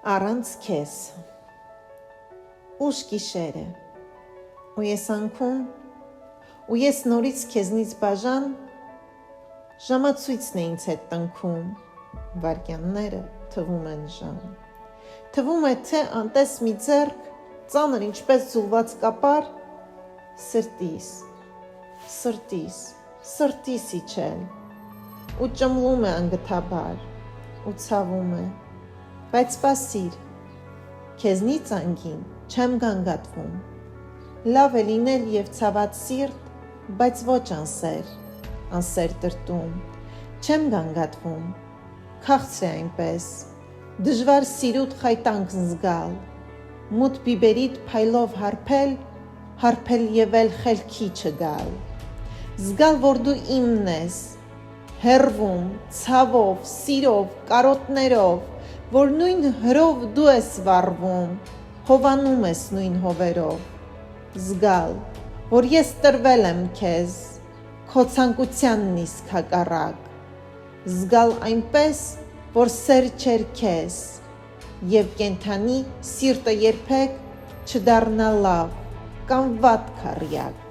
Առանց քեզ ուշ գիշեր է ու ես անքում ու ես նորից քեզնից բաժան ժամացույցն է ինձ հետ տնքում վայրկյանները թվում են ժամ թվում է թե անտես մի ձեռք ծանր ինչպես ձուլված կապար սրտիս իջել ու ճմլում է անգթաբար ու ցավում է բայց սպասիր քեզնից անգին չեմ գանգատվում լավ է լինել եւ ցաված սիրտ բայց ոչ անսեր տրտում չեմ գանգատվում քաղցր է այնպես դժվար սիրուտ խայտանքն զգալ մութ բիբերիդ փայլով հարբել եւ էլ խելքի չգալ զգալ որ դու իմն ես հերվում ցավով սիրով կարոտներով որ նույն հրով դու ես վառվում հովանում ես նույն հովերով զգալ որ ես տրվել եմ քեզ քո ցանկությանն իսկ հակառակ զգալ այնպես որ սեր չէր քեզ եւ կենթանի սիրտը երբեք չդառնա լավ կամ վատ քառյակ